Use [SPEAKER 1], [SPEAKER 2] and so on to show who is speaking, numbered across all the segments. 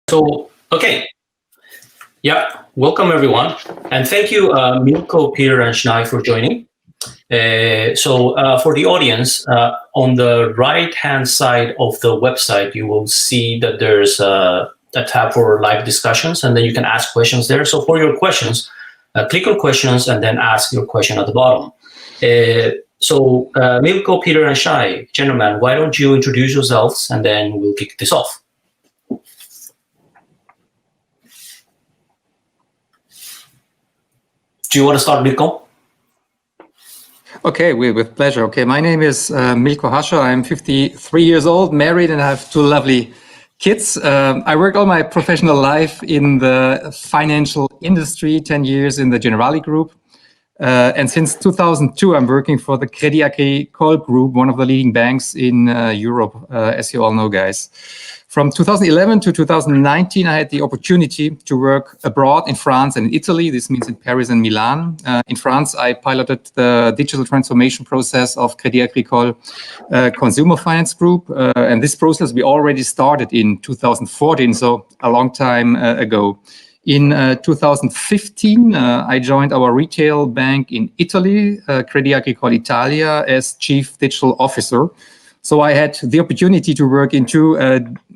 [SPEAKER 1] So, okay. Yeah, welcome everyone. And thank you, Milko, Peter, and Schnei for joining. For the audience, on the right-hand side of the website, you will see that there's a tab for live discussions, and then you can ask questions there. So for your questions, click on questions and then ask your question at the bottom. Milko, Peter, and Schnei, gentlemen, why don't you introduce yourselves, and then we'll kick this off. Do you want to start, Milko?
[SPEAKER 2] Okay, with pleasure. Okay, my name is Milko Hascha. I'm 53 years old, married, and I have two lovely kids. I worked all my professional life in the financial industry, 10 years in the Generali Group. And since 2002, I'm working for the Crédit Agricole Group, one of the leading banks in Europe, as you all know, guys. From 2011 to 2019, I had the opportunity to work abroad in France and in Italy. This means in Paris and Milan. In France, I piloted the digital transformation process of Crédit Agricole Consumer Finance Group. And this process we already started in 2014, so a long time ago. In 2015, I joined our retail bank in Italy, Crédit Agricole Italia, as Chief Digital Officer. So I had the opportunity to work in two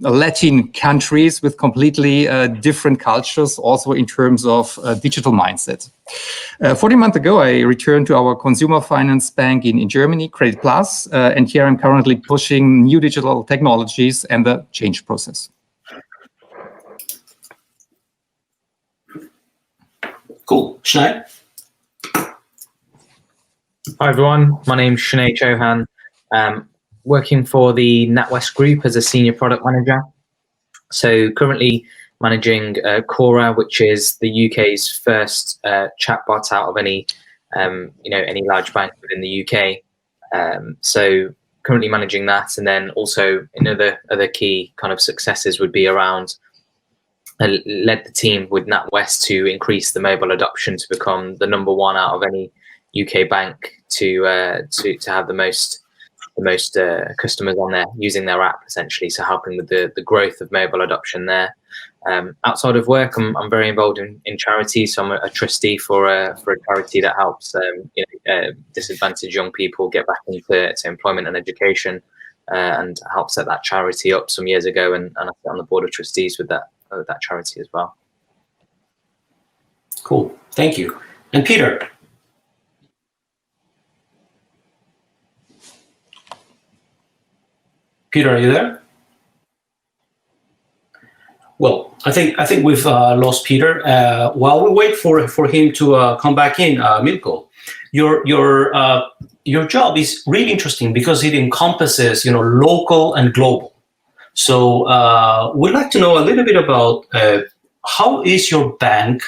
[SPEAKER 2] Latin countries with completely different cultures, also in terms of digital mindset. 14 months ago, I returned to our consumer finance bank in Germany, Credit Plus, and here I'm currently pushing new digital technologies and the change process.
[SPEAKER 1] Cool. Schnei?
[SPEAKER 3] Hi, everyone. My name's Schnei Chauhan. Working for the NatWest Group as a senior product manager. So currently managing Cora, which is the UK's first chatbot out of any large bank within the UK. So currently managing that, and then also another key kind of successes would be around led the team with NatWest to increase the mobile adoption to become the #1 out of any UK bank to have the most customers on there using their app, essentially, so helping with the growth of mobile adoption there. Outside of work, I'm very involved in charity, so I'm a trustee for a charity that helps disadvantaged young people get back into employment and education, and helped set that charity up some years ago, and I sit on the board of trustees with that charity as well.
[SPEAKER 1] Cool, thank you. And Peter? Peter, are you there? Well, I think we've lost Peter. While we wait for him to come back in, Milko, your job is really interesting because it encompasses local and global. So we'd like to know a little bit about how is your bank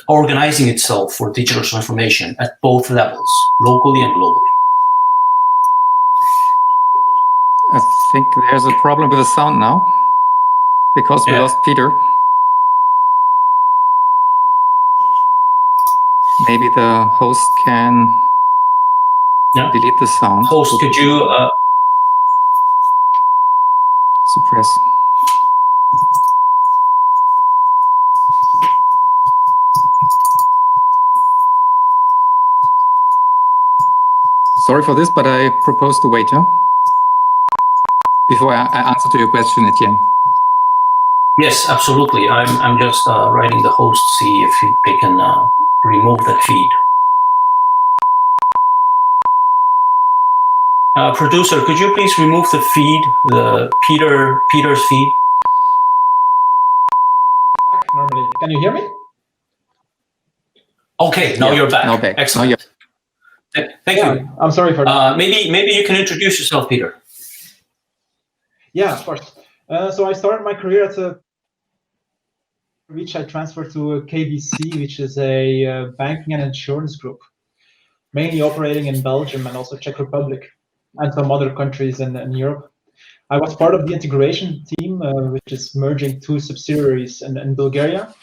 [SPEAKER 1] organizing itself for digital transformation at both levels, locally and globally?
[SPEAKER 2] I think there's a problem with the sound now because we lost Peter. Maybe the host can delete the sound.
[SPEAKER 1] Host, could you
[SPEAKER 2] suppress? Sorry for this, but I propose to wait, before I answer to your question, Etienne.
[SPEAKER 1] Yes, absolutely. I'm just writing the host, see if they can remove that feed. Producer, could you please remove the feed, the Peter's feed?
[SPEAKER 4] Normally, can you hear me?
[SPEAKER 1] Okay, now you're back.
[SPEAKER 2] Now back.
[SPEAKER 1] Excellent. Thank you.
[SPEAKER 4] I'm sorry for that.
[SPEAKER 1] Maybe you can introduce yourself, Peter.
[SPEAKER 4] Yeah, of course. So I started my career at which I transferred to KBC, which is a banking and insurance group, mainly operating in Belgium and also Czech Republic and some other countries in Europe. I was part of the integration team, which is merging two subsidiaries in Bulgaria,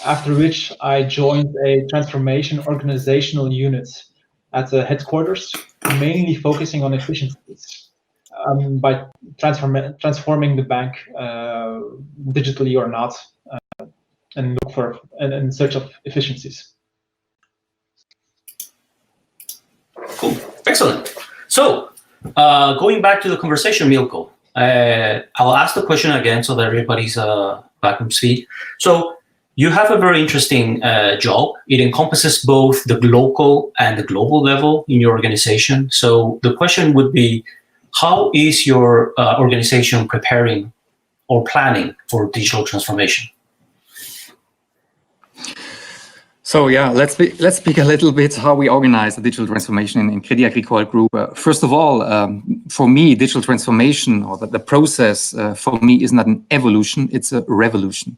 [SPEAKER 4] after which I joined a transformation organizational unit at the headquarters, mainly focusing on efficiencies. by transforming the bank digitally or not, and look for and in search of efficiencies.
[SPEAKER 1] Cool, excellent. So going back to the conversation, Milko, I'll ask the question again so that everybody's back on speed. So you have a very interesting job. It encompasses both the local and the global level in your organization. So the question would be, how is your organization preparing or planning for digital transformation?
[SPEAKER 2] So yeah, let's speak a little bit how we organize the digital transformation in Crédit Agricole Group. First of all, for me, digital transformation or the process for me is not an evolution, it's a revolution.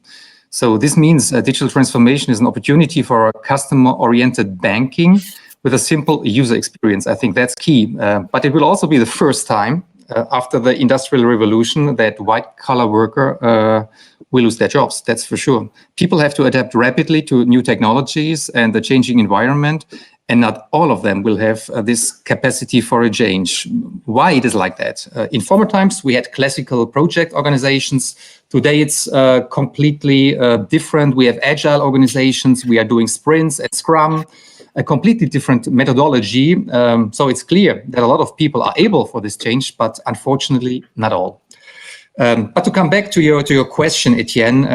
[SPEAKER 2] So this means digital transformation is an opportunity for customer-oriented banking with a simple user experience. I think that's key. But it will also be the first time after the Industrial Revolution that white-collar worker will lose their jobs, that's for sure. People have to adapt rapidly to new technologies and the changing environment, and not all of them will have this capacity for a change. Why it is like that? In former times, we had classical project organizations. Today, it's completely different. We have agile organizations. We are doing sprints and Scrum, a completely different methodology. So it's clear that a lot of people are able for this change, but unfortunately, not all. But to come back to your question, Etienne,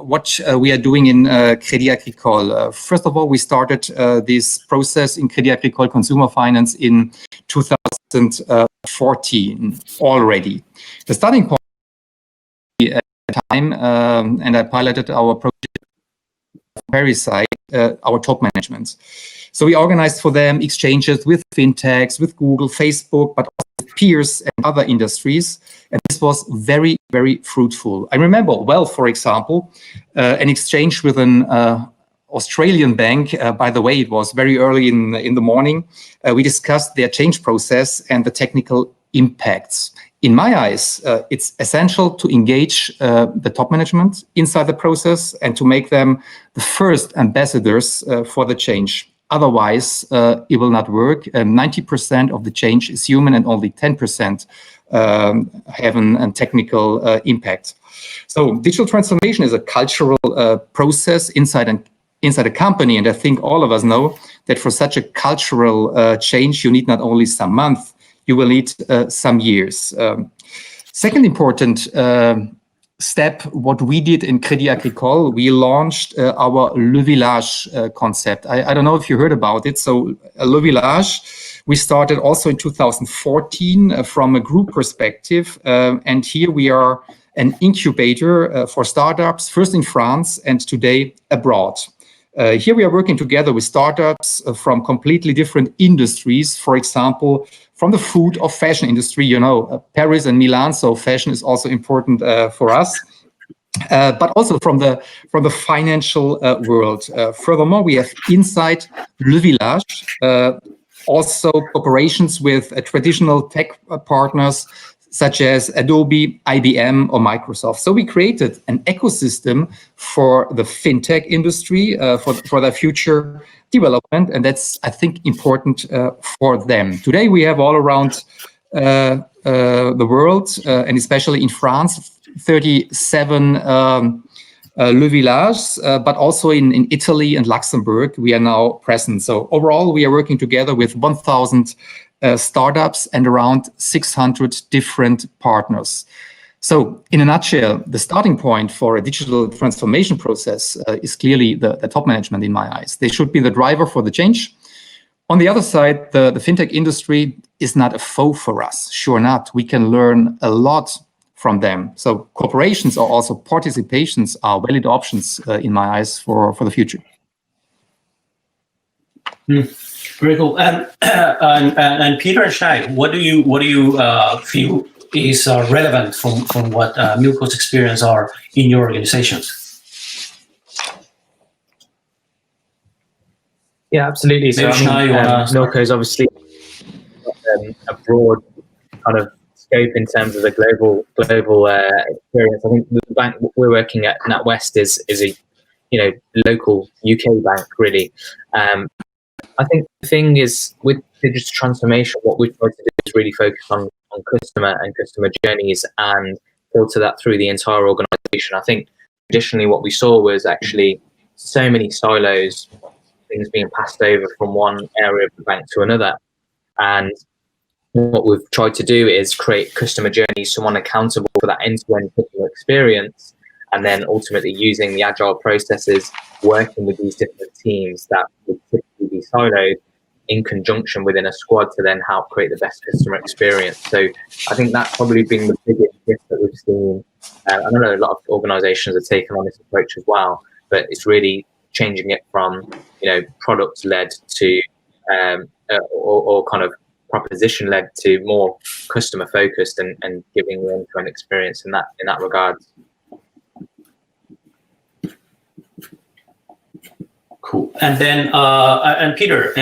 [SPEAKER 2] what we are doing in Crédit Agricole. First of all, we started this process in Crédit Agricole Consumer Finance in 2014 already. The starting point at the time, and I piloted our project Paris side, our top management. So we organized for them exchanges with fintechs, with Google, Facebook, but also with peers and other industries. And this was very, very fruitful. I remember well, for example, an exchange with an Australian bank. By the way, it was very early in the morning. We discussed their change process and the technical impacts. In my eyes, it's essential to engage the top management inside the process and to make them the first ambassadors for the change. Otherwise, it will not work. 90% of the change is human and only 10% have a technical impact. So digital transformation is a cultural process inside a company. And I think all of us know that for such a cultural change, you need not only some months, you will need some years. Second important step, what we did in Crédit Agricole, we launched our Le Village concept. I don't know if you heard about it. So Le Village, we started also in 2014 from a group perspective. And here we are an incubator for startups, first in France and today abroad. Here we are working together with startups from completely different industries. For example, from the food or fashion industry, you know, Paris and Milan. So fashion is also important for us, but also from the financial world. Furthermore, we have inside Le Village also cooperations with traditional tech partners such as Adobe, IBM, or Microsoft. So we created an ecosystem for the fintech industry, for their future development, and that's, I think, important for them. Today, we have all around the world, and especially in France, 37 Le Village, but also in Italy and Luxembourg, we are now present. So overall, we are working together with 1,000 startups and around 600 different partners. So in a nutshell, the starting point for a digital transformation process is clearly the top management in my eyes. They should be the driver for the change. On the other side, the fintech industry is not a foe for us. Sure not. We can learn a lot from them. So cooperations or also participations are valid options in my eyes for the future.
[SPEAKER 1] Very cool. And Peter and Shai, what do you feel is relevant from what Milko's experience are in your organizations?
[SPEAKER 3] Yeah, absolutely. So Milko is obviously a broad kind of scope in terms of the global experience. I think the bank we're working at, NatWest, is a local UK bank really. I think the thing is with digital transformation, what we try to do is really focus on customer and customer journeys and filter that through the entire organization. I think traditionally what we saw was actually so many silos, things being passed over from one area of the bank to another. And what we've tried to do is create customer journeys, someone accountable for that end-to-end customer experience, and then ultimately using the agile processes, working with these different teams that would typically be siloed in conjunction within a squad to then help create the best customer experience. So I think that's probably been the biggest shift that we've seen. I don't know, a lot of organizations have taken on this approach as well, but it's really changing it from, product-led to, or kind of proposition-led to more customer-focused and giving them an experience in that regard.
[SPEAKER 1] Cool. And then, and Peter,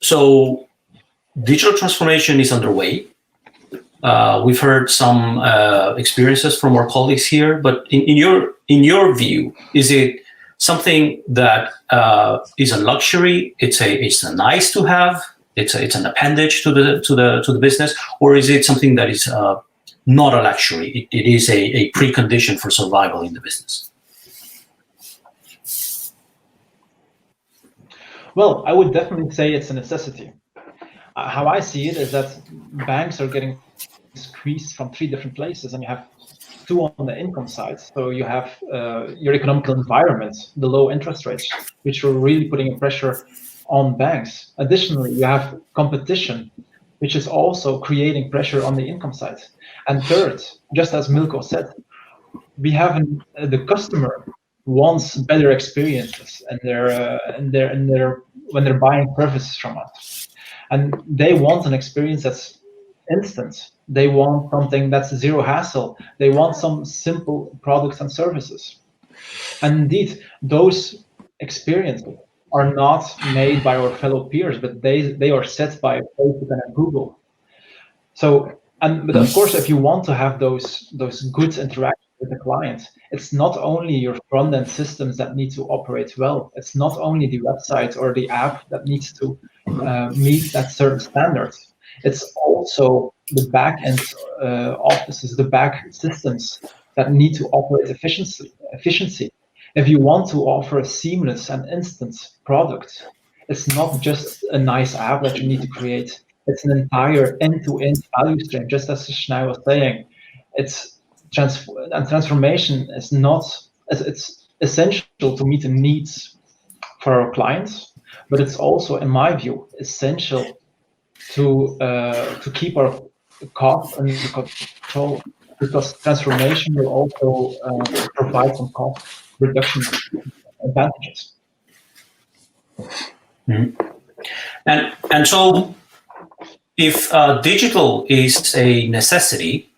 [SPEAKER 1] so digital transformation is underway. We've heard some experiences from our colleagues here, but in your view, is it something that is a luxury? It's a nice to have. It's an appendage to the business, or is it something that is not a luxury? It is a precondition for survival in the business.
[SPEAKER 4] Well, I would definitely say it's a necessity. How I see it is that banks are getting squeezed from three different places, and you have two on the income side. So you have your economical environment, the low interest rates, which are really putting a pressure on banks. Additionally, you have competition, which is also creating pressure on the income side. And third, just as Milko said, we have the customer wants better experiences, and when they're buying services from us, and they want an experience that's instant. They want something that's zero hassle. They want some simple products and services. And indeed, those experiences are not made by our fellow peers, but they are set by Facebook and Google. So, but of course, if you want to have those good interactions with the client, it's not only your front-end systems that need to operate well. It's not only the website or the app that needs to meet that certain standards. It's also the back-end offices, the back systems that need to operate efficiency. If you want to offer a seamless and instant product, it's not just a nice app that you need to create. It's an entire end-to-end value stream, just as Schnei was saying. Transformation is it's essential to meet the needs for our clients, but it's also, in my view, essential to keep our costs under control, because transformation will also provide some cost reduction advantages.
[SPEAKER 1] Mm-hmm. And so, if digital is a necessity,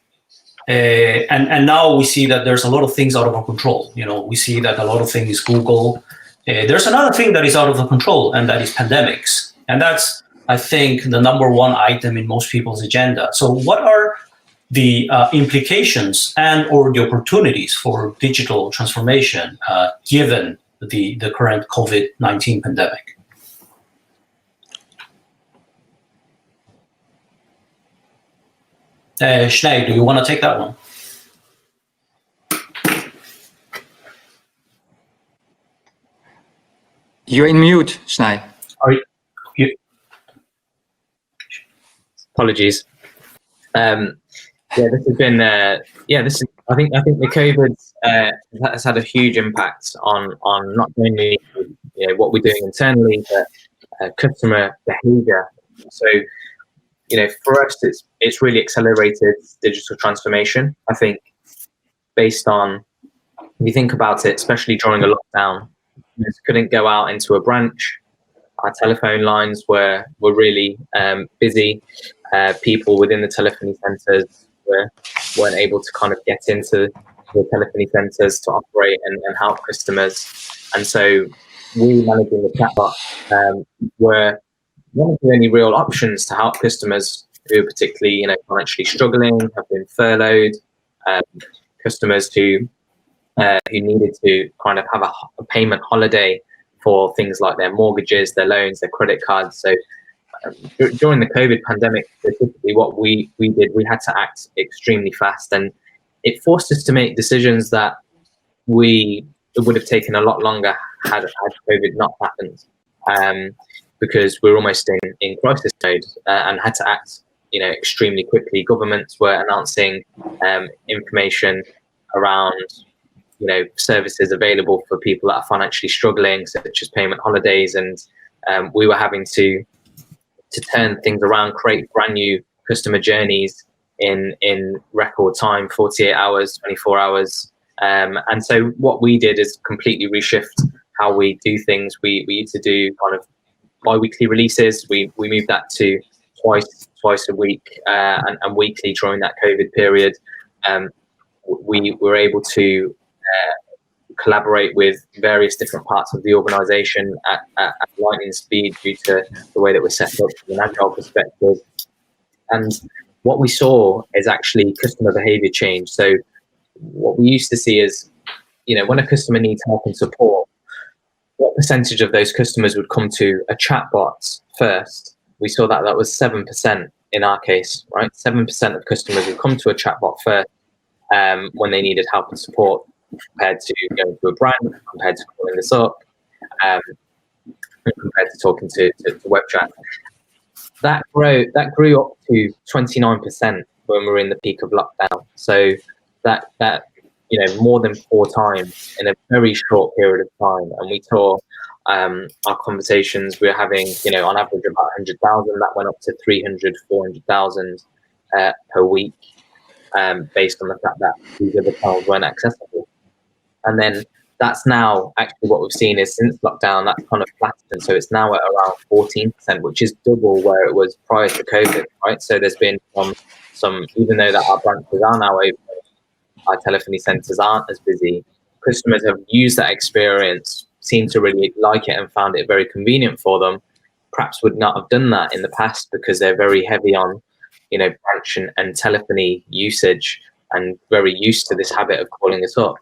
[SPEAKER 1] and now we see that there's a lot of things out of our control. We see that a lot of things Google. There's another thing that is out of the control, and that is pandemics, and that's, I think, the number one item in most people's agenda. So what are the implications and or the opportunities for digital transformation given the current COVID-19 pandemic? Schnei, do you want to take that one?
[SPEAKER 2] You're in mute, Schnei.
[SPEAKER 1] Are you?
[SPEAKER 3] Apologies. This has been. I think the COVID has had a huge impact on not only what we're doing internally, but customer behaviour. So, for us, it's really accelerated digital transformation. I think, based on, if you think about it, especially during a lockdown, couldn't go out into a branch. Our telephone lines were really busy. People within the telephony centres weren't able to kind of get into the telephony centres to operate and help customers. And so we, managing the chatbot, were one of the only real options to help customers who are particularly financially struggling, have been furloughed, customers who needed to kind of have a payment holiday for things like their mortgages, their loans, their credit cards. So during the COVID pandemic, specifically what we did, we had to act extremely fast, and it forced us to make decisions that it would have taken a lot longer had COVID not happened, because we're almost in crisis mode and had to act, extremely quickly. Governments were announcing information around, services available for people that are financially struggling, such as payment holidays, and we were having to turn things around, create brand new customer journeys in record time, 48 hours, 24 hours. And so what we did is completely reshift how we do things. We used to do kind of bi-weekly releases. We moved that to twice a week and weekly during that COVID period. We were able to collaborate with various different parts of the organization at lightning speed due to the way that we're set up from an agile perspective. And what we saw is actually customer behavior change. So what we used to see is, when a customer needs help and support, what percentage of those customers would come to a chatbot first? We saw that was 7% in our case, right? 7% of customers would come to a chatbot first when they needed help and support, compared to going to a brand, compared to calling us up, compared to talking to web chat. That grew up to 29% when we were in the peak of lockdown. So that more than 4 times in a very short period of time. And we saw our conversations we were having, on average about 100,000. That went up to 300, 400,000 per week, based on the fact that these other channels weren't accessible. And then that's now actually what we've seen is since lockdown, that's kind of flattened. So it's now at around 14%, which is double where it was prior to COVID, right? So there's been some, even though that our branches are now open, our telephony centres aren't as busy. Customers have used that experience, seem to really like it and found it very convenient for them. Perhaps would not have done that in the past because they're very heavy on, branch and telephony usage and very used to this habit of calling us up.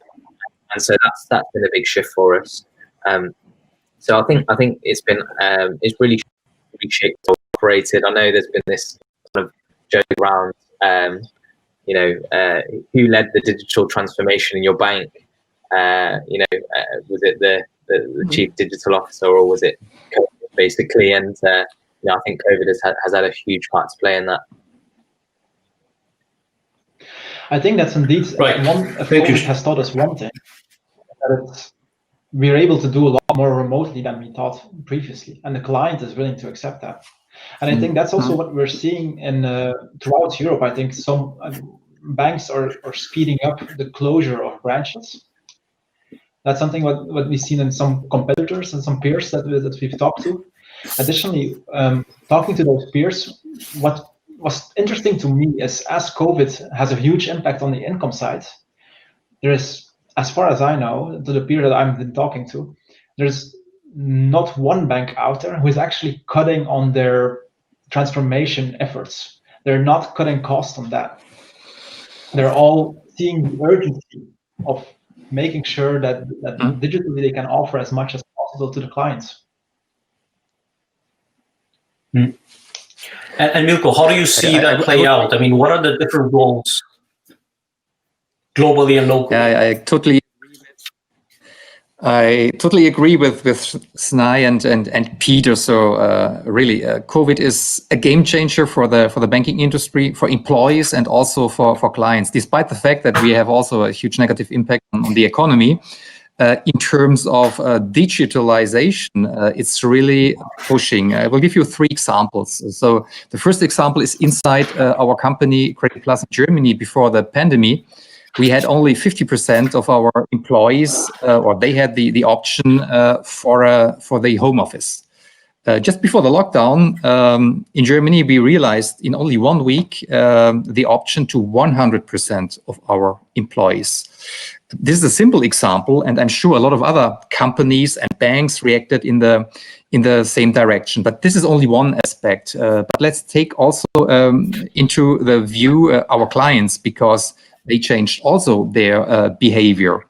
[SPEAKER 3] And so that's been a big shift for us. So I think it's been it's really reshaped or operated. I know there's been this kind of joke around, who led the digital transformation in your bank? Was it the chief digital officer or was it COVID, basically? And I think COVID has had a huge part to play in that.
[SPEAKER 4] I think that's indeed
[SPEAKER 1] right.
[SPEAKER 4] COVID has taught us one thing, that we're able to do a lot more remotely than we thought previously, and the client is willing to accept that. And I think that's also what we're seeing in throughout Europe. I think some banks are speeding up the closure of branches. That's something what we've seen in some competitors and some peers that we've talked to. Additionally, talking to those peers, what was interesting to me is as COVID has a huge impact on the income side, there is, as far as I know, to the peer that I've been talking to, there's not one bank out there who is actually cutting on their transformation efforts. They're not cutting costs on that. They're all seeing the urgency of making sure that digitally they can offer as much as possible to the clients.
[SPEAKER 1] Mm. And Milko, how do you see that play out? I mean, what are the different roles globally and locally?
[SPEAKER 2] I totally agree with Snai and Peter. So really, COVID is a game changer for the banking industry, for employees, and also for clients. Despite the fact that we have also a huge negative impact on the economy, in terms of digitalization, it's really pushing. I will give you 3 examples. So the first example is inside our company, Credit Plus in Germany. Before the pandemic, we had only 50% of our employees, or they had the option for the home office. Just before the lockdown, in Germany, we realized in only 1 week the option to 100% of our employees. This is a simple example, and I'm sure a lot of other companies and banks reacted in the same direction. But this is only one aspect. But let's take also into the view our clients, because they changed also their behavior.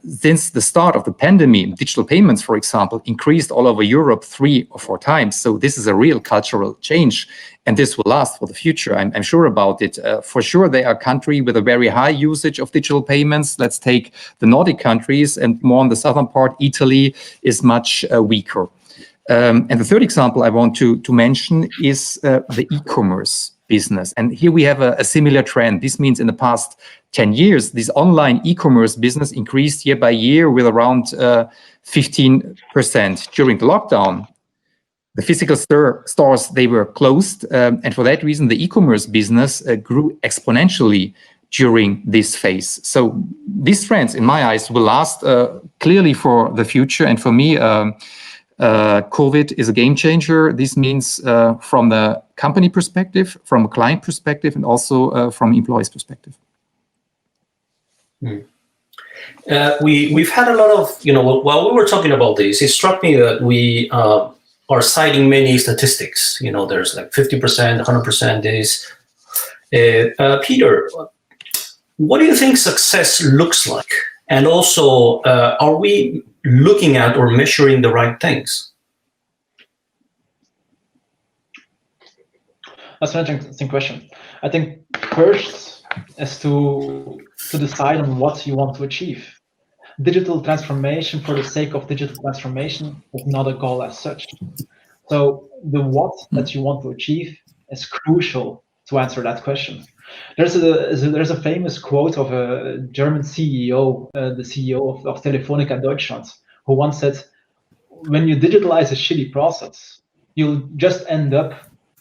[SPEAKER 2] Since the start of the pandemic, digital payments, for example, increased all over Europe 3 or 4 times. So this is a real cultural change, and this will last for the future. I'm sure about it. For sure, there are countries with a very high usage of digital payments. Let's take the Nordic countries, and more on the southern part, Italy is much weaker. And the third example I want to mention is the e-commerce business. And here we have a similar trend. This means in the past 10 years, this online e-commerce business increased year by year with around 15%. During the lockdown, the physical stores, they were closed. And for that reason, the e-commerce business grew exponentially during this phase. So these trends, in my eyes, will last clearly for the future. And for me, COVID is a game changer. This means from the company perspective, from a client perspective, and also from employees' perspective.
[SPEAKER 1] We've had a lot of, while we were talking about this, it struck me that we are citing many statistics. There's like 50%, 100% this. Peter, what do you think success looks like? And also, are we looking at or measuring the right things?
[SPEAKER 4] That's an interesting question. I think first is to decide on what you want to achieve. Digital transformation for the sake of digital transformation is not a goal as such. So the what that you want to achieve is crucial to answer that question. There's a famous quote of a German CEO, the CEO of Telefonica Deutschland, who once said, when you digitalize a shitty process, you'll just end up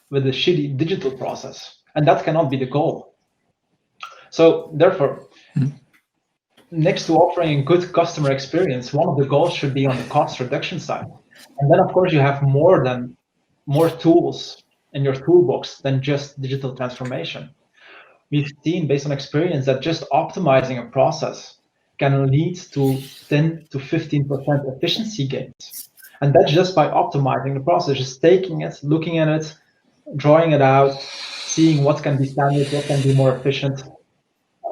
[SPEAKER 4] with a shitty digital process. And that cannot be the goal. So therefore, next to offering a good customer experience, one of the goals should be on the cost reduction side. And then, of course, you have more tools in your toolbox than just digital transformation. We've seen, based on experience, that just optimizing a process can lead to 10 to 15% efficiency gains. And that's just by optimizing the process, just taking it, looking at it, drawing it out, seeing what can be standard, what can be more efficient.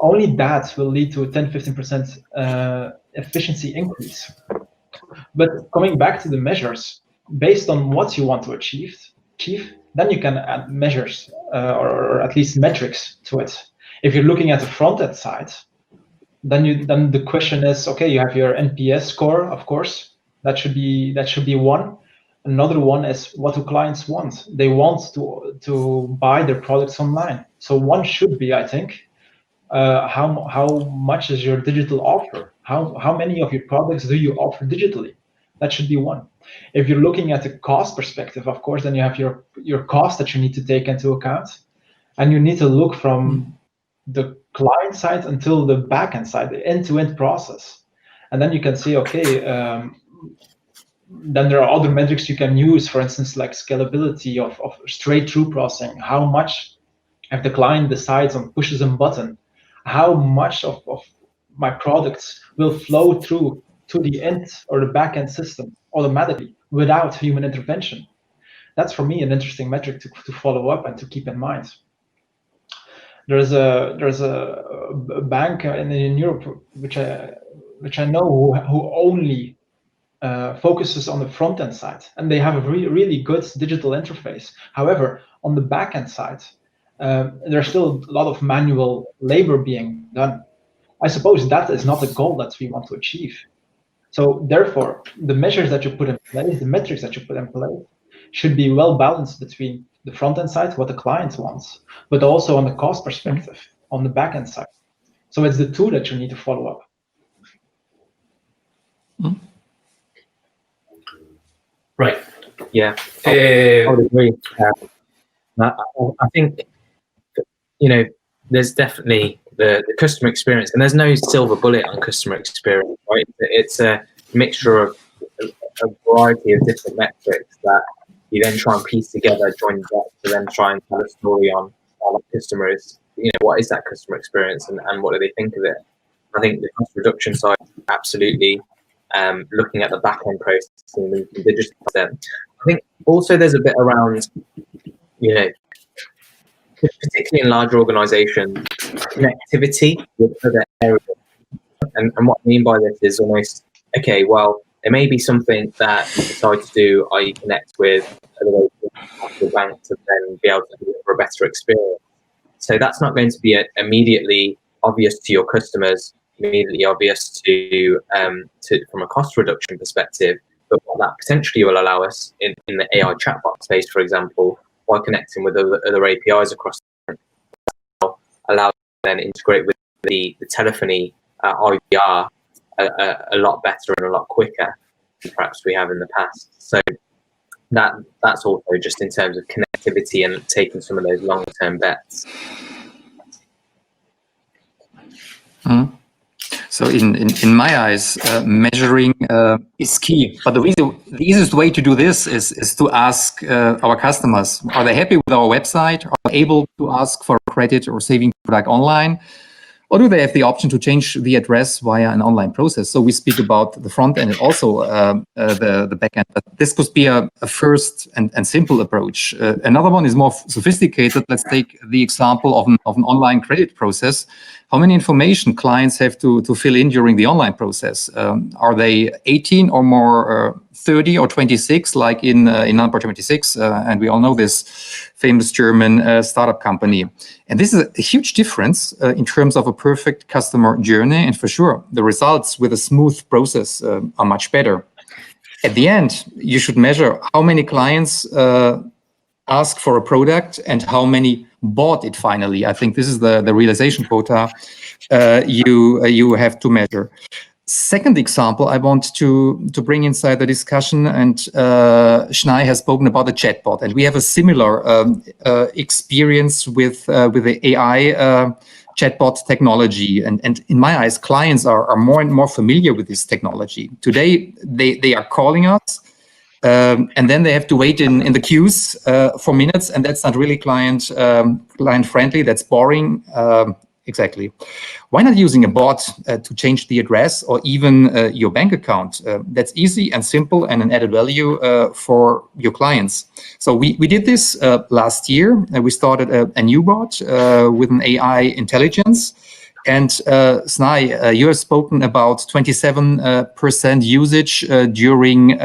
[SPEAKER 4] Only that will lead to a 10, 15% efficiency increase. But coming back to the measures, based on what you want to achieve, then you can add measures or at least metrics to it. If you're looking at the front-end side, then the question is, okay, you have your NPS score, of course, that should be one. Another one is, what do clients want? They want to buy their products online. So one should be, I think, how much is your digital offer? How many of your products do you offer digitally? That should be one. If you're looking at the cost perspective, of course, then you have your cost that you need to take into account. And you need to look from the client side until the backend side, the end-to-end process. And then you can see, okay, then there are other metrics you can use, for instance, like scalability of straight-through processing. How much, if the client decides on pushes a button, how much of my products will flow through to the end or the back-end system automatically without human intervention? That's, for me, an interesting metric to follow up and to keep in mind. There's a bank in Europe which I know who only focuses on the front-end side, and they have a really good digital interface. However, on the back-end side, there's still a lot of manual labor being done. I suppose that is not the goal that we want to achieve. So therefore, the measures that you put in place, the metrics that you put in place, should be well balanced between the front-end side, what the client wants, but also on the cost perspective, on the back-end side. So it's the two that you need to follow up.
[SPEAKER 1] Right.
[SPEAKER 3] Yeah, I would agree. I think, there's definitely the customer experience, and there's no silver bullet on customer experience, right? It's a mixture of a variety of different metrics that you then try and piece together, join the dots to then try and tell a story on how the customer is, what is that customer experience and what do they think of it? I think the cost reduction side, absolutely, looking at the back-end processing, we can digitize them. I think also there's a bit around, particularly in larger organizations, connectivity with other areas. And what I mean by this is almost, okay, well, there may be something that you decide to do, i.e. connect with the bank to then be able to deliver a better experience. So that's not going to be immediately obvious to your customers, immediately obvious to from a cost reduction perspective. But what that potentially will allow us in the AI chatbot space, for example, by connecting with other APIs across the allow then integrate with the telephony IVR a lot better and a lot quicker than perhaps we have in the past. So that's also just in terms of connectivity and taking some of those long-term bets.
[SPEAKER 2] So in my eyes, measuring is key. But the easiest way to do this is to ask our customers, are they happy with our website? Are they able to ask for a credit or saving product online? Or do they have the option to change the address via an online process? So we speak about the front end and also the back end. But this could be a first and simple approach. Another one is more sophisticated. Let's take the example of an online credit process. How many information clients have to fill in during the online process? Are they 18 or more, 30 or 26, like in number 26? And we all know this famous German startup company. And this is a huge difference in terms of a perfect customer journey. And for sure, the results with a smooth process are much better. At the end, you should measure how many clients ask for a product and how many bought it finally. I think this is the realization quota you have to measure. Second example I want to bring inside the discussion, and Schnei has spoken about the chatbot, and we have a similar experience with the AI chatbot technology. And in my eyes, clients are more and more familiar with this technology. Today, they are calling us, and then they have to wait in the queues for minutes, and that's not really client friendly. That's boring. Exactly. Why not using a bot to change the address or even your bank account? That's easy and simple and an added value for your clients. So we did this last year. We started a new bot with an AI intelligence. And Snai, you have spoken about 27% usage during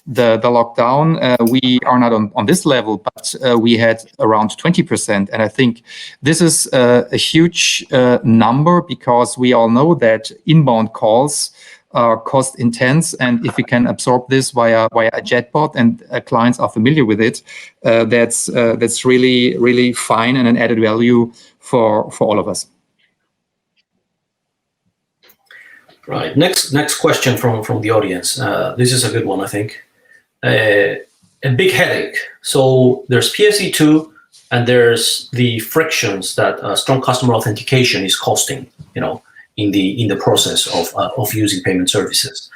[SPEAKER 2] the lockdown. We are not on this level, but we had around 20%. And I think this is a huge number, because we all know that inbound calls are cost intense. And if we can absorb this via a chatbot and clients are familiar with it, that's really, really fine and an added value for all of us.
[SPEAKER 1] Right. Next question from the audience. This is a good one, I think. A big headache. So there's PSD2, and there's the frictions that strong customer authentication is costing, in the process of using payment services.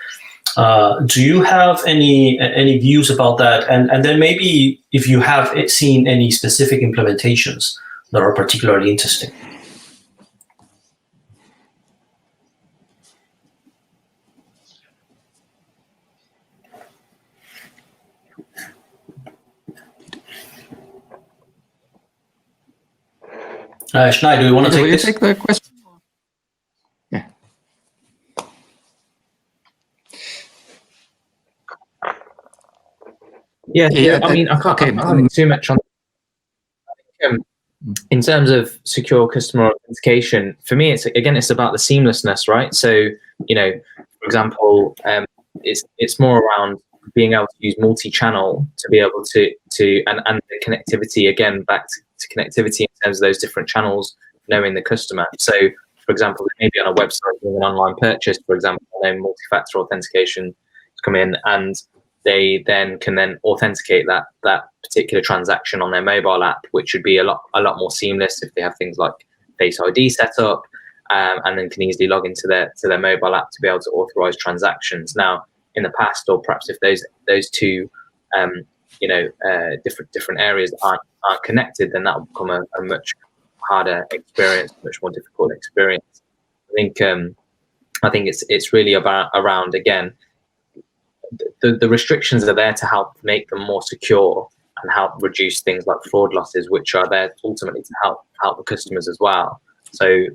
[SPEAKER 1] Do you have any views about that? And then maybe if you have seen any specific implementations that are particularly interesting. Schnei, do you want to take this?
[SPEAKER 2] Take the question? Yeah.
[SPEAKER 3] Yeah. I mean, I can't too much on. In terms of secure customer authentication, for me, it's about the seamlessness, right? So, for example, it's more around being able to use multi-channel to be able to and the connectivity, again, back to connectivity in terms of those different channels, knowing the customer. So, for example, maybe on a website doing an online purchase, for example, multi-factor authentication come in, and they can authenticate that particular transaction on their mobile app, which would be a lot more seamless if they have things like Face ID set up, and then can easily log into their mobile app to be able to authorize transactions. Now, in the past, or perhaps if those two different areas aren't connected, then that will become a much harder experience, much more difficult experience. I think it's really around, again, the restrictions are there to help make them more secure and help reduce things like fraud losses, which are there ultimately to help the customers as well. So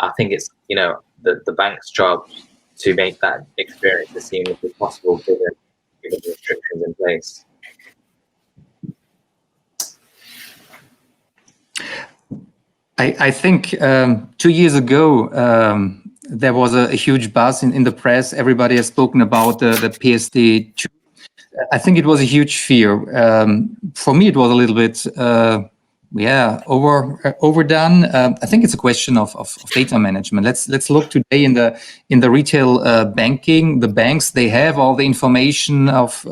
[SPEAKER 3] I think it's the bank's job to make that experience as seamless as possible, given the restrictions in place.
[SPEAKER 2] I think 2 years ago there was a huge buzz in the press. Everybody has spoken about the PSD2. I think it was a huge fear. For me, it was a little bit, overdone. I think it's a question of data management. Let's look today in the retail banking. The banks, they have all the information of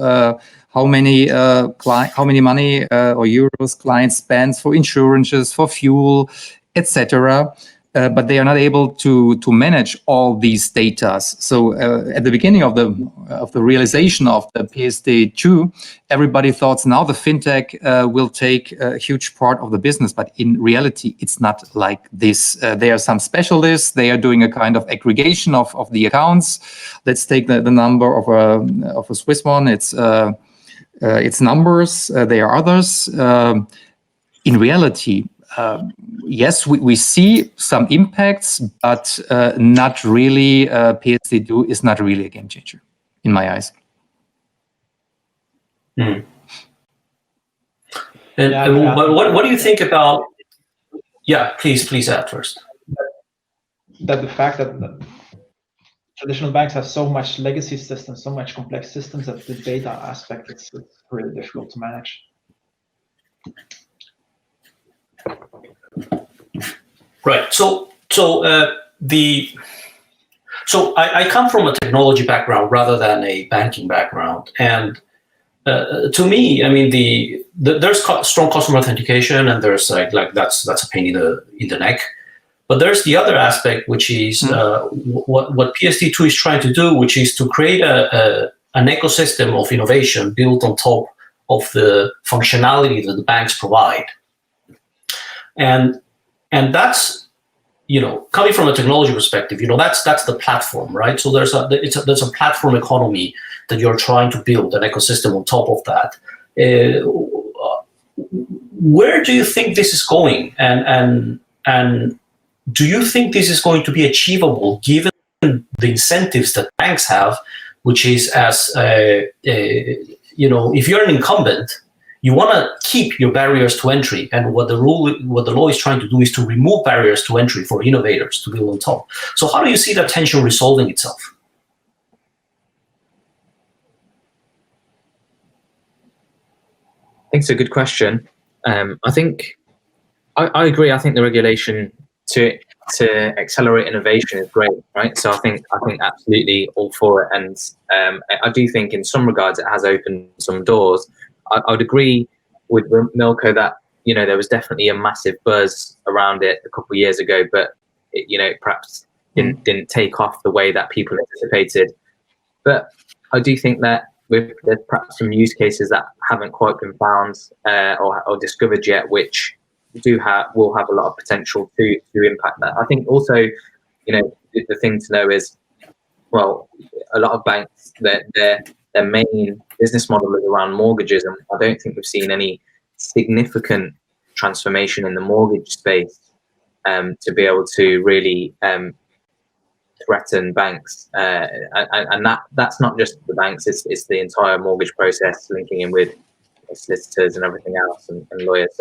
[SPEAKER 2] how many money or euros clients spend for insurances, for fuel, etc. But they are not able to manage all these data. So at the beginning of the realization of the PSD2, everybody thought now the fintech will take a huge part of the business. But in reality, it's not like this. There are some specialists. They are doing a kind of aggregation of the accounts. Let's take the number of a Swiss one. It's numbers. There are others. In reality, yes, we see some impacts, but not really. PSD2 is not really a game changer, in my eyes.
[SPEAKER 1] And what do you think about? Yeah, please add first.
[SPEAKER 4] That the fact that traditional banks have so much legacy systems, so much complex systems, that the data aspect it's really difficult to manage.
[SPEAKER 1] Right. So I come from a technology background rather than a banking background, and to me, I mean, there's strong customer authentication, and there's like that's a pain in the neck. But there's the other aspect, which is what PSD2 is trying to do, which is to create an ecosystem of innovation built on top of the functionality that the banks provide. And that's, coming from a technology perspective, that's the platform, right? So there's a platform economy that you're trying to build an ecosystem on top of that. Where do you think this is going, and do you think this is going to be achievable given the incentives that banks have, which is if you're an incumbent, you want to keep your barriers to entry, and what the law is trying to do is to remove barriers to entry for innovators to build on top. So how do you see that tension resolving itself?
[SPEAKER 3] I think it's a good question. I think I agree. I think the regulation to accelerate innovation is great, right? So I think absolutely all for it, and I do think in some regards it has opened some doors. I would agree with Milko that there was definitely a massive buzz around it a couple of years ago, but it perhaps didn't take off the way that people anticipated. But I do think that there's perhaps some use cases that haven't quite been found or discovered yet, which will have a lot of potential to impact that. I think also, the thing to know is, well, a lot of banks, their main business model is around mortgages, and I don't think we've seen any significant transformation in the mortgage space to be able to really threaten banks, and that's not just the banks; it's the entire mortgage process, linking in with solicitors and everything else, and lawyers.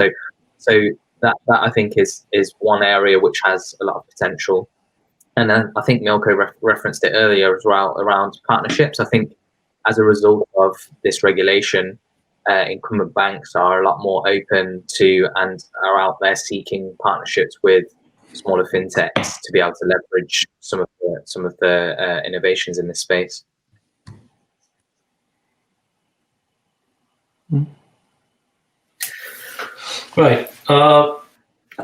[SPEAKER 3] So that I think is one area which has a lot of potential. And then I think Milko referenced it earlier as well around partnerships. I think as a result of this regulation, incumbent banks are a lot more open to and are out there seeking partnerships with smaller fintechs to be able to leverage some of the innovations in this space.
[SPEAKER 1] Right.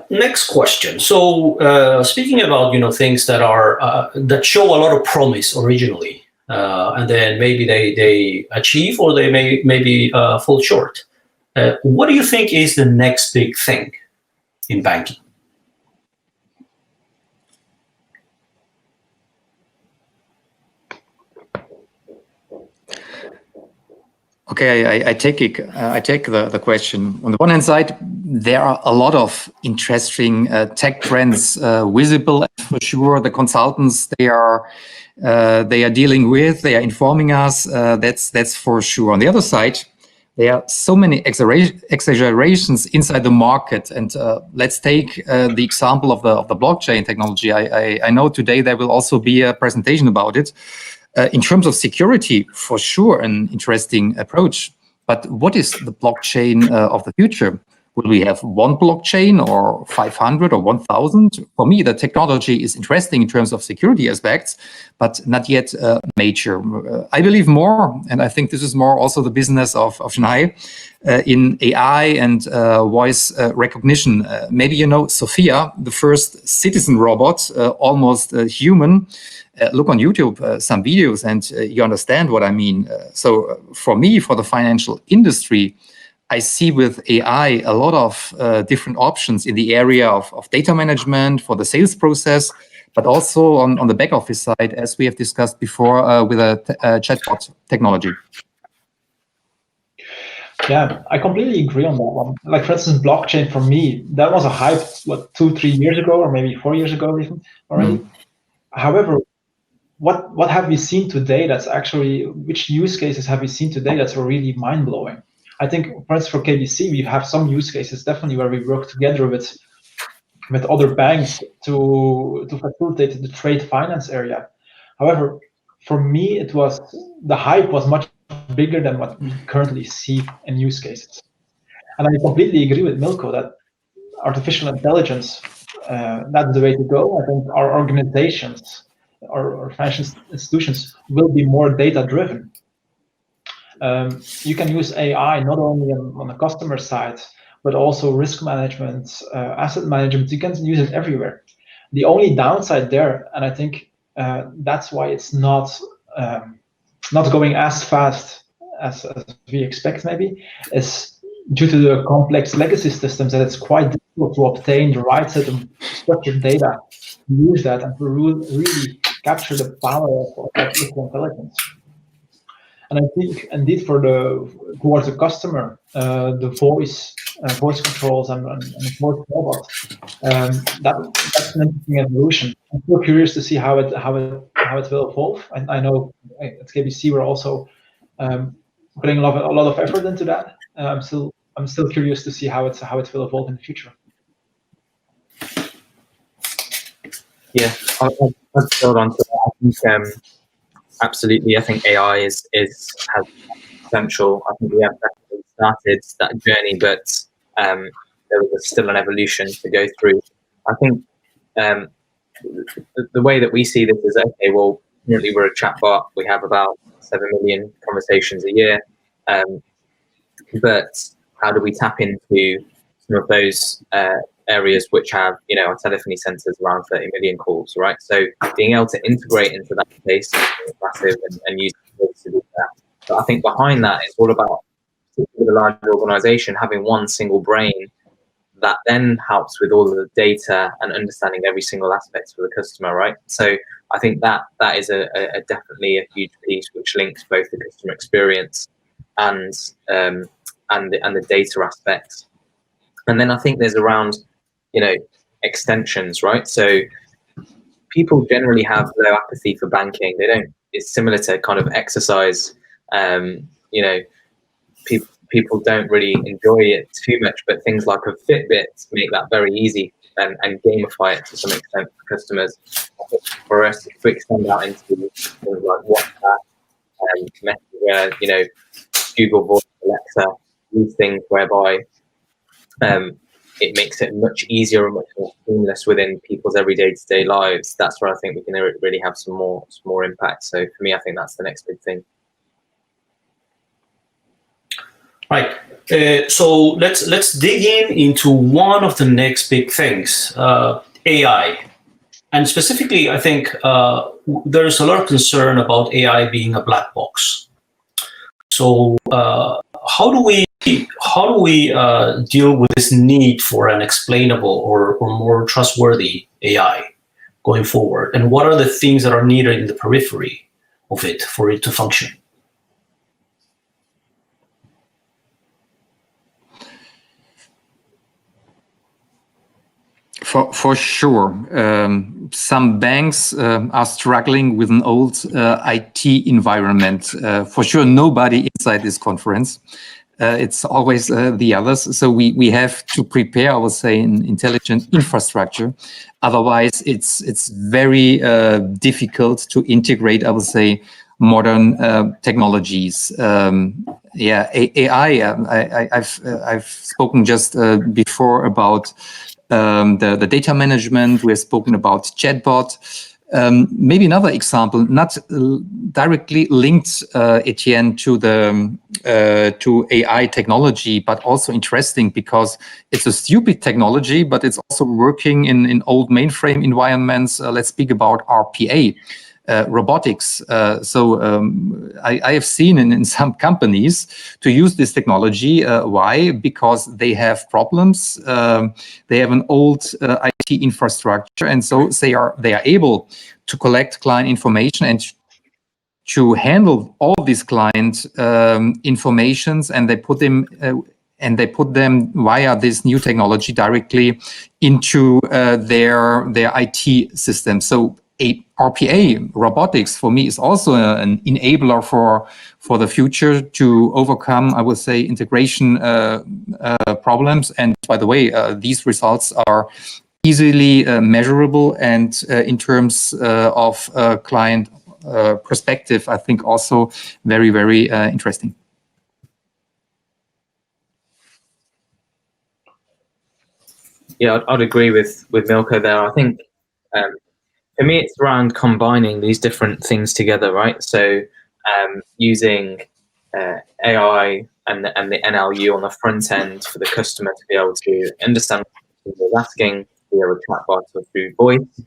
[SPEAKER 1] Next question. So speaking about things that are that show a lot of promise originally, and then maybe they achieve or they maybe fall short. What do you think is the next big thing in banking?
[SPEAKER 2] Okay, I take the question. On the one hand side, there are a lot of interesting tech trends visible. For sure, the consultants they are dealing with, they are informing us. That's for sure. On the other side, there are so many exaggerations inside the market. And let's take the example of the blockchain technology. I know today there will also be a presentation about it. In terms of security, for sure, an interesting approach. But what is the blockchain of the future? Will we have one blockchain or 500 or 1,000? For me, the technology is interesting in terms of security aspects, but not yet major. I believe more, and I think this is more also the business of Shanghai, in AI and voice recognition. Maybe you know Sophia, the first citizen robot, almost human. Look on YouTube, some videos, and you understand what I mean. So for me, for the financial industry, I see with AI a lot of different options in the area of data management for the sales process, but also on the back office side, as we have discussed before, with a chatbot technology.
[SPEAKER 4] Yeah, I completely agree on that one. Like, for instance, blockchain for me, that was a hype, what, 2-3 years ago, or maybe 4 years ago even already. However, what have we seen today that's actually, which use cases have we seen today that's really mind-blowing? I think, for instance, for KBC, we have some use cases definitely where we work together with other banks to facilitate the trade finance area. However, for me, the hype was much bigger than what we currently see in use cases. And I completely agree with Milko that artificial intelligence, that's the way to go. I think our organizations, our financial institutions will be more data-driven. You can use AI not only on the customer side, but also risk management, asset management. You can use it everywhere. The only downside there, and I think that's why it's not going as fast as we expect maybe, is due to the complex legacy systems that it's quite difficult to obtain the right set of structured data, to use that, and to really capture the power of artificial intelligence. And I think indeed towards the customer, the voice controls and voice robots, that's an interesting evolution. I'm still curious to see how it will evolve. I know at KBC we're also putting a lot of effort into that. I'm still curious to see how it will evolve in the future.
[SPEAKER 3] Yeah, I'll build on to that. I think absolutely. I think AI has potential. I think we have definitely started that journey, but there is still an evolution to go through. I think the way that we see this is, okay, well, currently we're a chatbot. We have about 7 million conversations a year. But how do we tap into some of those areas which have, our telephony centers around 30 million calls, right? So being able to integrate into that space is massive and use to do that. But I think behind that, it's all about, with a large organization, having one single brain that then helps with all of the data and understanding every single aspect for the customer, right? So I think that is a definitely a huge piece which links both the customer experience and the data aspect. And then I think there's around, extensions, right? So people generally have low apathy for banking. It's similar to kind of exercise. People don't really enjoy it too much, but things like a Fitbit make that very easy and gamify it to some extent for customers. For us, to extend out into things like WhatsApp, Messenger, Google Voice, Alexa, these things whereby it makes it much easier and much more seamless within people's everyday lives. That's where I think we can really have some more impact. So for me, I think that's the next big thing.
[SPEAKER 1] Right. So let's dig into one of the next big things, AI. And specifically, I think there's a lot of concern about AI being a black box. So how do we deal with this need for an explainable or more trustworthy AI going forward? And what are the things that are needed in the periphery of it for it to function?
[SPEAKER 2] For sure. Some banks are struggling with an old IT environment. For sure, nobody inside this conference. It's always the others. So we have to prepare, I would say, an intelligent infrastructure. Otherwise, it's very difficult to integrate, I would say, modern technologies. AI. I've spoken just before about the data management. We have spoken about chatbot. Maybe another example, not directly linked, Etienne, to AI technology, but also interesting because it's a stupid technology, but it's also working in old mainframe environments. Let's speak about RPA. Robotics. I have seen in some companies to use this technology. Why? Because they have problems. They have an old IT infrastructure, and so they are able to collect client information and to handle all these client informations, and they put them via this new technology directly into their IT system. So RPA, robotics, for me is also an enabler for the future to overcome, I would say, integration problems. And by the way, these results are easily measurable, and in terms of client perspective, I think also very, very interesting.
[SPEAKER 3] Yeah, I'd agree with Milko there. I think for me, it's around combining these different things together, right? So using AI and the NLU on the front end for the customer to be able to understand what they're asking via a chatbot or through voice,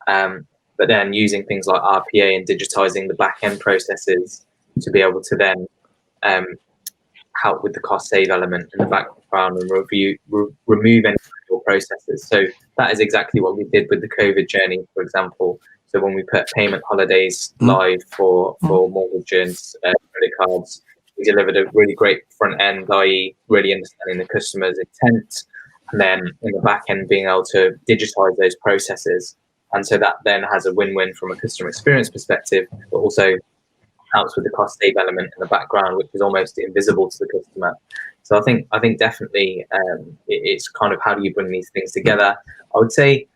[SPEAKER 3] but then using things like RPA and digitizing the back end processes to be able to then help with the cost save element in the background and remove any processes. So that is exactly what we did with the COVID journey, for example. So when we put payment holidays live for mortgages, credit cards, we delivered a really great front end, i.e. really understanding the customer's intent, and then in the back end being able to digitize those processes. And so that then has a win-win from a customer experience perspective, but also helps with the cost save element in the background, which is almost invisible to the customer. So I think definitely it's kind of how do you bring these things together. I would say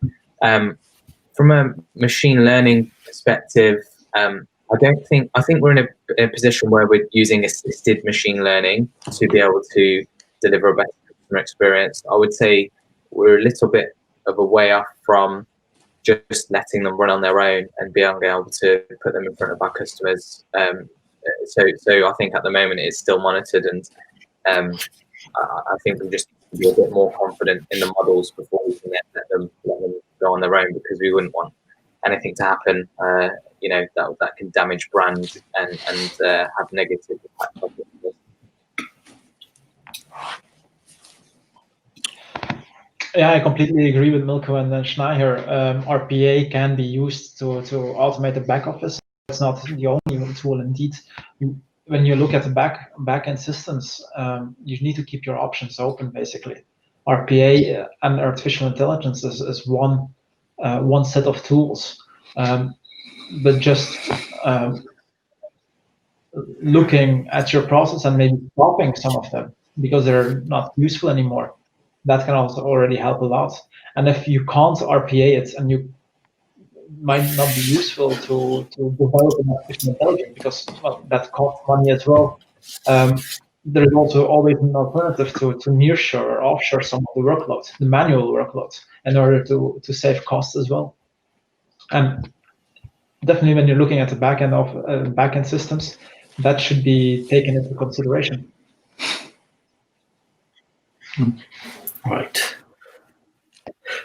[SPEAKER 3] from a machine learning perspective, I think we're in a position where we're using assisted machine learning to be able to deliver a better customer experience. I would say we're a little bit of a way off from just letting them run on their own and being able to put them in front of our customers. So I think at the moment it's still monitored, and I think we just need to be a bit more confident in the models before we can let them go on their own, because we wouldn't want anything to happen, that can damage brand and have negative impact on business.
[SPEAKER 4] Yeah, I completely agree with Milko and Schneider. RPA can be used to automate the back office. It's not the only tool, indeed. When you look at the back-end systems, you need to keep your options open, basically. RPA and artificial intelligence is one set of tools, but just looking at your process and maybe stopping some of them because they're not useful anymore, that can also already help a lot. And if you can't RPA it, and you might not be useful to develop an artificial intelligence because, well, that costs money as well. There is also always an alternative to nearshore or offshore some of the workload, the manual workload, in order to save costs as well. And definitely, when you're looking at the back end of back-end systems, that should be taken into consideration.
[SPEAKER 1] Right.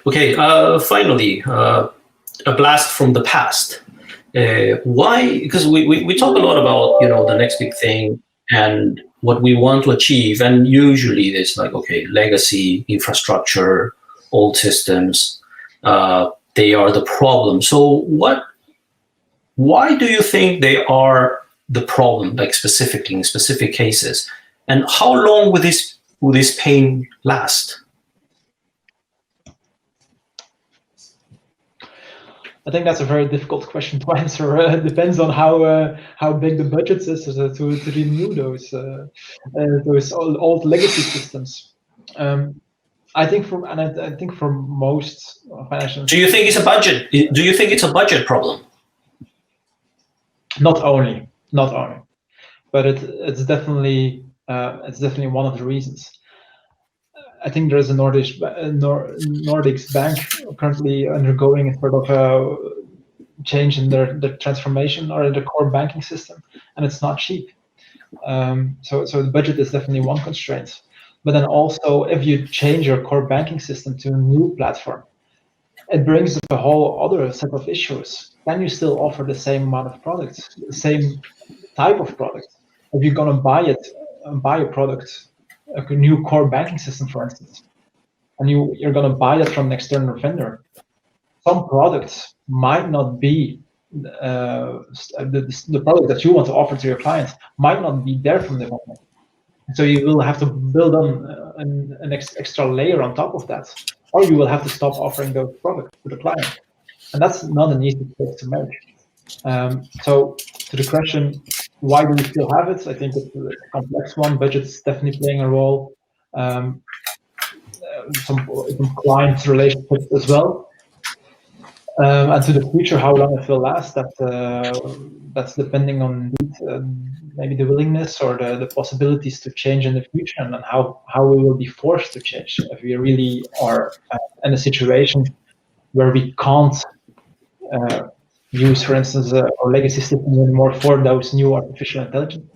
[SPEAKER 1] Okay. Finally, a blast from the past. Why? Because we talk a lot about the next big thing and what we want to achieve, and usually there's like, okay, legacy infrastructure, old systems, they are the problem. So why do you think they are the problem, like specifically in specific cases, and how long will this pain last?
[SPEAKER 4] I think that's a very difficult question to answer. It depends on how big the budget is to renew those old legacy systems. I think for most financial.
[SPEAKER 1] Do you think it's a budget? Do you think it's a budget problem?
[SPEAKER 4] Not only, but it's definitely one of the reasons. I think there is a Nordics bank currently undergoing a sort of a change in their transformation or in the core banking system, and it's not cheap. So the budget is definitely one constraint. But then also, if you change your core banking system to a new platform, it brings up a whole other set of issues. Can you still offer the same amount of products, the same type of product? If you're going to buy a product, a new core banking system, for instance, and you're going to buy that from an external vendor, some products might not be the product that you want to offer to your clients might not be there from the moment. So you will have to build on an extra layer on top of that, or you will have to stop offering those products to the client. And that's not an easy choice to make. So to the question, why do we still have it? I think it's a complex one. Budget's definitely playing a role. Some client relationships as well. And to the future, how long it will last, that's depending on maybe the willingness or the possibilities to change in the future, and how we will be forced to change if we really are in a situation where we can't use, for instance, our legacy system anymore for those new artificial intelligence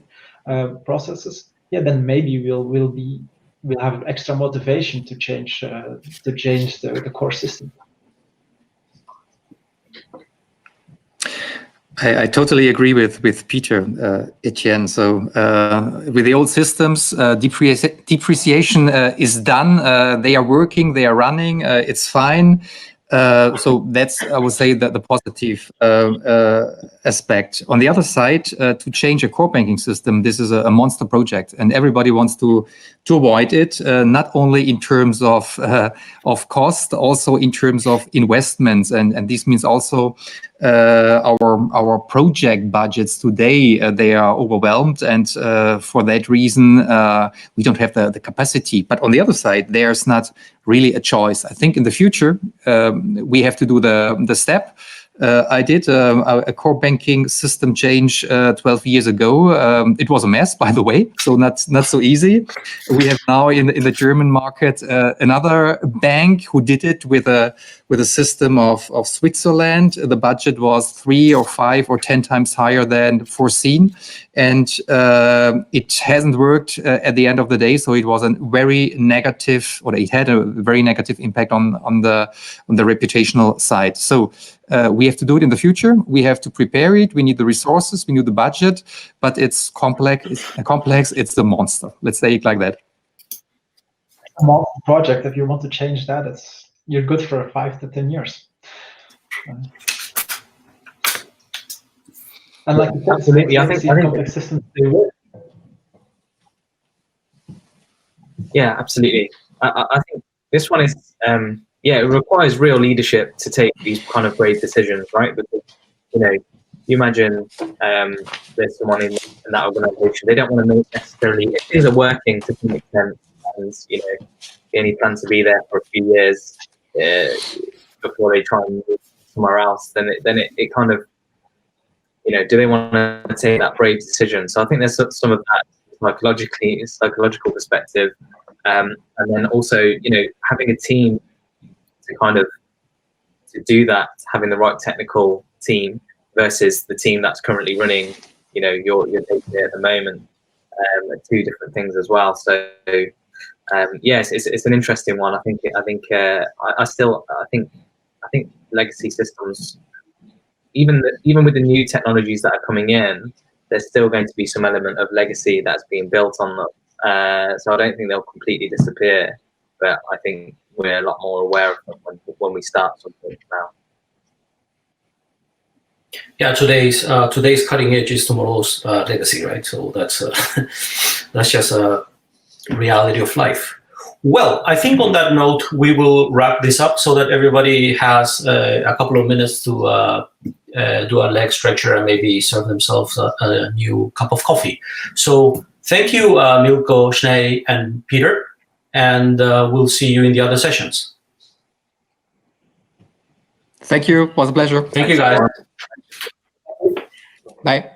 [SPEAKER 4] processes. Yeah, then maybe we'll have extra motivation to change the core system.
[SPEAKER 2] I totally agree with Peter, Etienne. So with the old systems, depreciation is done. They are working, they are running, it's fine. So that's, I would say, the positive aspect. On the other side, to change a core banking system, this is a monster project, and everybody wants to avoid it. Not only in terms of cost, also in terms of investments, and this means also our project budgets today. They are overwhelmed, and for that reason, we don't have the capacity. But on the other side, there's not really a choice. I think in the future, we have to do the step. I did a core banking system change 12 years ago. It was a mess, by the way, so not so easy. We have now in the German market another bank who did it with a system of Switzerland. The budget was 3 or 5 or 10 times higher than foreseen, and it hasn't worked at the end of the day. So it was a very negative, or it had a very negative impact on the reputational side. So we have to do it in the future. We have to prepare it. We need the resources. We need the budget. But it's complex. It's the monster. Let's say it like that.
[SPEAKER 4] A monster project. If you want to change that, you're good for 5 to 10 years. And like you said,
[SPEAKER 3] absolutely, I think
[SPEAKER 4] complex systems they work.
[SPEAKER 3] Yeah, absolutely. I think this one is. Yeah, it requires real leadership to take these kind of brave decisions, right? Because, you imagine there's someone in that organization, they don't want to make necessarily, if things are working to some extent, and, they only plan to be there for a few years before they try and move somewhere else, then it kind of, do they want to take that brave decision? So I think there's some of that psychological perspective. And then also, having a team to do that, having the right technical team versus the team that's currently running, your day-to-day at the moment, are two different things as well. So yes, it's an interesting one. I think legacy systems, even with the new technologies that are coming in, there's still going to be some element of legacy that's being built on them. So I don't think they'll completely disappear, but I think we're a lot more aware of them when we start something now.
[SPEAKER 1] Yeah, today's cutting edge is tomorrow's legacy, right? So that's just a reality of life. Well, I think on that note, we will wrap this up so that everybody has a couple of minutes to do a leg stretcher and maybe serve themselves a new cup of coffee. So thank you, Milko, Schnee, and Peter, and we'll see you in the other sessions.
[SPEAKER 2] Thank you. It was a pleasure.
[SPEAKER 1] Thank you, guys.
[SPEAKER 2] Bye.